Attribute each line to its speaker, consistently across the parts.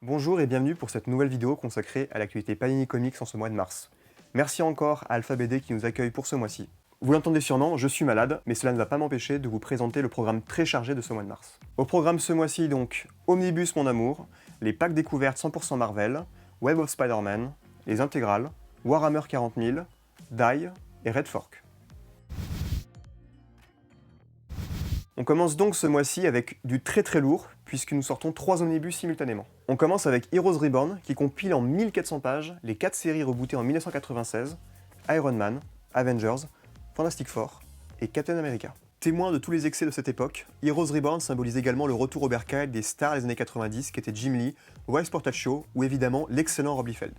Speaker 1: Bonjour et bienvenue pour cette nouvelle vidéo consacrée à l'actualité Panini Comics en ce mois de mars. Merci encore à Alpha BD qui nous accueille pour ce mois-ci. Vous l'entendez sûrement, je suis malade, mais cela ne va pas m'empêcher de vous présenter le programme très chargé de ce mois de mars. Au programme ce mois-ci donc, Omnibus Mon Amour, les packs découvertes 100% Marvel, Web of Spider-Man, les intégrales, Warhammer 40 000, Die et Red Fork. On commence donc ce mois-ci avec du très lourd, puisque nous sortons 3 omnibus simultanément. On commence avec Heroes Reborn, qui compile en 1400 pages les 4 séries rebootées en 1996, Iron Man, Avengers, Fantastic Four et Captain America. Témoin de tous les excès de cette époque, Heroes Reborn symbolise également le retour au bercail des stars des années 90 qui étaient Jim Lee, Wise Portacio ou évidemment l'excellent Rob Liefeld.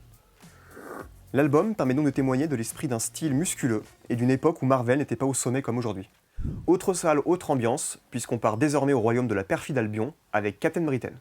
Speaker 1: L'album permet donc de témoigner de l'esprit d'un style musculeux et d'une époque où Marvel n'était pas au sommet comme aujourd'hui. Autre salle, autre ambiance, puisqu'on part désormais au royaume de la perfide Albion avec Captain Britain.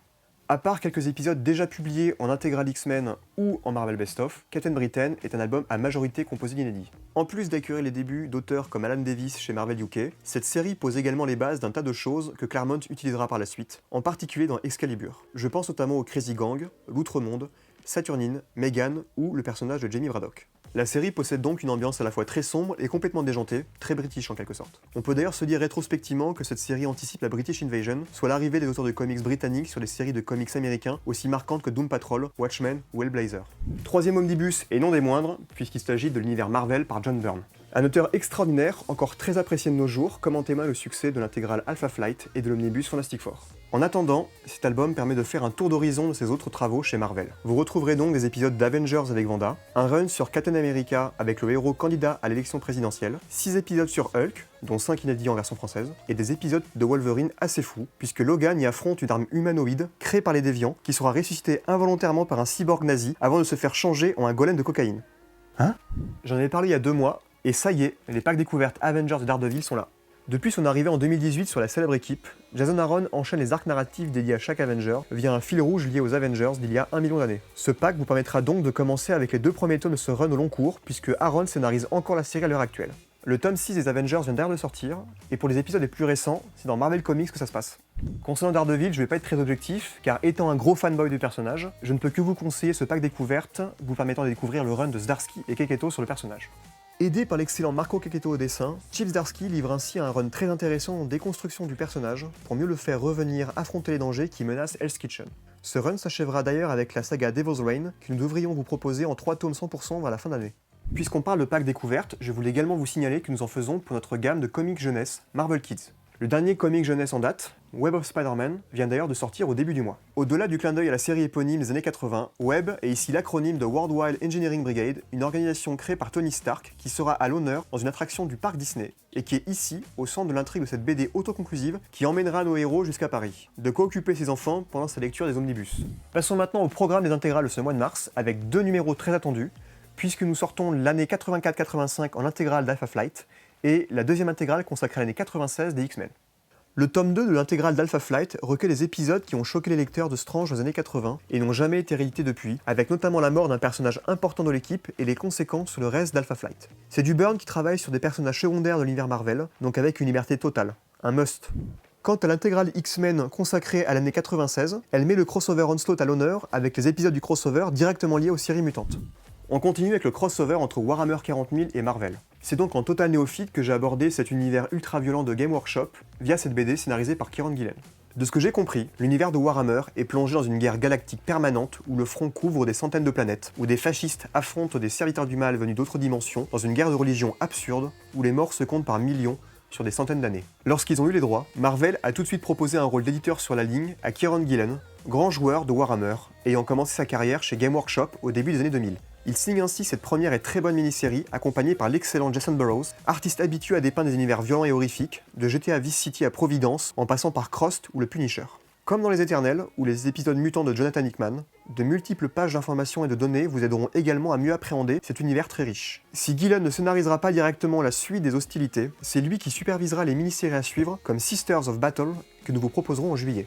Speaker 1: À part quelques épisodes déjà publiés en Intégral X-Men ou en Marvel Best Of, Captain Britain est un album à majorité composé d'inédits. En plus d'accueillir les débuts d'auteurs comme Alan Davis chez Marvel UK, cette série pose également les bases d'un tas de choses que Claremont utilisera par la suite, en particulier dans Excalibur. Je pense notamment au Crazy Gang, l'Outre-Monde, Saturnine, Megan ou le personnage de Jamie Braddock. La série possède donc une ambiance à la fois très sombre et complètement déjantée, très british en quelque sorte. On peut d'ailleurs se dire rétrospectivement que cette série anticipe la British Invasion, soit l'arrivée des auteurs de comics britanniques sur les séries de comics américains aussi marquantes que Doom Patrol, Watchmen ou Hellblazer. Troisième omnibus, et non des moindres, puisqu'il s'agit de l'univers Marvel par John Byrne. Un auteur extraordinaire, encore très apprécié de nos jours, comme en témoigne le succès de l'intégrale Alpha Flight et de l'omnibus Fantastic Four. En attendant, cet album permet de faire un tour d'horizon de ses autres travaux chez Marvel. Vous retrouverez donc des épisodes d'Avengers avec Wanda, un run sur Captain America avec le héros candidat à l'élection présidentielle, 6 épisodes sur Hulk, dont 5 inédits en version française, et des épisodes de Wolverine assez fous, puisque Logan y affronte une arme humanoïde créée par les Déviants, qui sera ressuscitée involontairement par un cyborg nazi avant de se faire changer en un golem de cocaïne. Hein? J'en avais parlé il y a 2 mois, et ça y est, les packs découvertes Avengers de Daredevil sont là. Depuis son arrivée en 2018 sur la célèbre équipe, Jason Aaron enchaîne les arcs narratifs dédiés à chaque Avenger via un fil rouge lié aux Avengers d'il y a 1 million d'années. Ce pack vous permettra donc de commencer avec les 2 premiers tomes de ce run au long cours, puisque Aaron scénarise encore la série à l'heure actuelle. Le tome 6 des Avengers vient d'ailleurs de sortir, et pour les épisodes les plus récents, c'est dans Marvel Comics que ça se passe. Concernant Daredevil, je vais pas être très objectif, car étant un gros fanboy du personnage, je ne peux que vous conseiller ce pack découverte, vous permettant de découvrir le run de Zdarsky et Keketo sur le personnage. Aidé par l'excellent Marco Keketo au dessin, Chip Zdarsky livre ainsi un run très intéressant en déconstruction du personnage pour mieux le faire revenir affronter les dangers qui menacent Hell's Kitchen. Ce run s'achèvera d'ailleurs avec la saga Devil's Reign que nous devrions vous proposer en 3 tomes 100% vers la fin d'année. Puisqu'on parle de pack découverte, je voulais également vous signaler que nous en faisons pour notre gamme de comics jeunesse Marvel Kids. Le dernier comic jeunesse en date, Web of Spider-Man, vient d'ailleurs de sortir au début du mois. Au-delà du clin d'œil à la série éponyme des années 80, Web est ici l'acronyme de Worldwide Engineering Brigade, une organisation créée par Tony Stark qui sera à l'honneur dans une attraction du parc Disney, et qui est ici, au centre de l'intrigue de cette BD autoconclusive qui emmènera nos héros jusqu'à Paris. De quoi occuper ses enfants pendant sa lecture des omnibus. Passons maintenant au programme des intégrales de ce mois de mars, avec 2 numéros très attendus, puisque nous sortons l'année 84-85 en intégrale d'Alpha Flight, et la deuxième intégrale consacrée à l'année 96 des X-Men. Le tome 2 de l'intégrale d'Alpha Flight recueille les épisodes qui ont choqué les lecteurs de Strange dans les années 80 et n'ont jamais été réédités depuis, avec notamment la mort d'un personnage important de l'équipe et les conséquences sur le reste d'Alpha Flight. C'est du Byrne qui travaille sur des personnages secondaires de l'univers Marvel, donc avec une liberté totale. Un must. Quant à l'intégrale X-Men consacrée à l'année 96, elle met le crossover Onslaught à l'honneur avec les épisodes du crossover directement liés aux séries mutantes. On continue avec le crossover entre Warhammer 40 000 et Marvel. C'est donc en total néophyte que j'ai abordé cet univers ultra-violent de Game Workshop via cette BD scénarisée par Kieron Gillen. De ce que j'ai compris, l'univers de Warhammer est plongé dans une guerre galactique permanente où le front couvre des centaines de planètes, où des fascistes affrontent des serviteurs du mal venus d'autres dimensions, dans une guerre de religion absurde où les morts se comptent par millions sur des centaines d'années. Lorsqu'ils ont eu les droits, Marvel a tout de suite proposé un rôle d'éditeur sur la ligne à Kieron Gillen, grand joueur de Warhammer, ayant commencé sa carrière chez Game Workshop au début des années 2000. Il signe ainsi cette première et très bonne mini-série, accompagnée par l'excellent Jason Burrows, artiste habitué à dépeindre des univers violents et horrifiques, de GTA Vice City à Providence, en passant par Crost ou le Punisher. Comme dans Les Éternels, ou les épisodes mutants de Jonathan Hickman, de multiples pages d'informations et de données vous aideront également à mieux appréhender cet univers très riche. Si Gillen ne scénarisera pas directement la suite des hostilités, c'est lui qui supervisera les mini-séries à suivre, comme Sisters of Battle, que nous vous proposerons en juillet.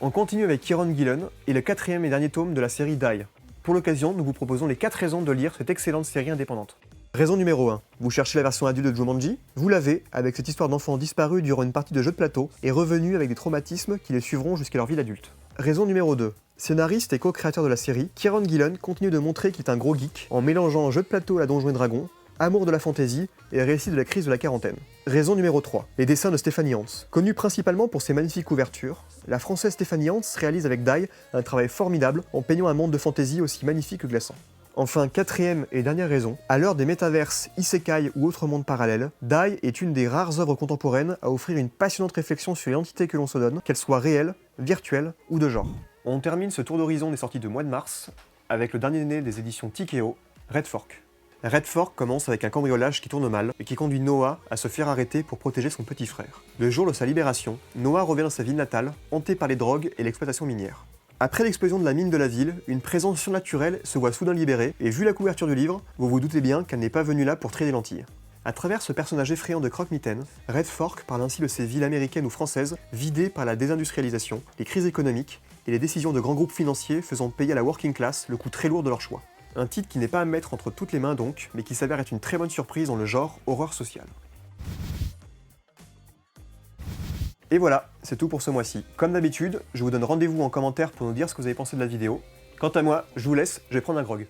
Speaker 1: On continue avec Kieron Gillen et le 4e et dernier tome de la série Die. Pour l'occasion, nous vous proposons les 4 raisons de lire cette excellente série indépendante. Raison numéro 1. Vous cherchez la version adulte de Jumanji? Vous l'avez, avec cette histoire d'enfants disparus durant une partie de jeu de plateau et revenus avec des traumatismes qui les suivront jusqu'à leur vie d'adulte. Raison numéro 2. Scénariste et co-créateur de la série, Kieron Gillen continue de montrer qu'il est un gros geek en mélangeant jeu de plateau à la Donjons et Dragons, amour de la fantasy et récit de la crise de la quarantaine. Raison numéro 3, les dessins de Stéphanie Hans. Connue principalement pour ses magnifiques couvertures, la française Stéphanie Hans réalise avec Dai un travail formidable en peignant un monde de fantasy aussi magnifique que glaçant. Enfin, quatrième et dernière raison, à l'heure des métaverses, isekai ou autres mondes parallèles, Dai est une des rares œuvres contemporaines à offrir une passionnante réflexion sur l'identité que l'on se donne, qu'elle soit réelle, virtuelle ou de genre. On termine ce tour d'horizon des sorties de mois de mars avec le dernier né des éditions Tikeo, Red Fork. Red Fork commence avec un cambriolage qui tourne mal et qui conduit Noah à se faire arrêter pour protéger son petit frère. Le jour de sa libération, Noah revient dans sa ville natale, hanté par les drogues et l'exploitation minière. Après l'explosion de la mine de la ville, une présence surnaturelle se voit soudain libérée, et vu la couverture du livre, vous vous doutez bien qu'elle n'est pas venue là pour traiter des lentilles. À travers ce personnage effrayant de croque-mitaine, Red Fork parle ainsi de ces villes américaines ou françaises vidées par la désindustrialisation, les crises économiques et les décisions de grands groupes financiers faisant payer à la working class le coût très lourd de leur choix. Un titre qui n'est pas à mettre entre toutes les mains donc, mais qui s'avère être une très bonne surprise dans le genre horreur sociale. Et voilà, c'est tout pour ce mois-ci. Comme d'habitude, je vous donne rendez-vous en commentaire pour nous dire ce que vous avez pensé de la vidéo. Quant à moi, je vous laisse, je vais prendre un grog.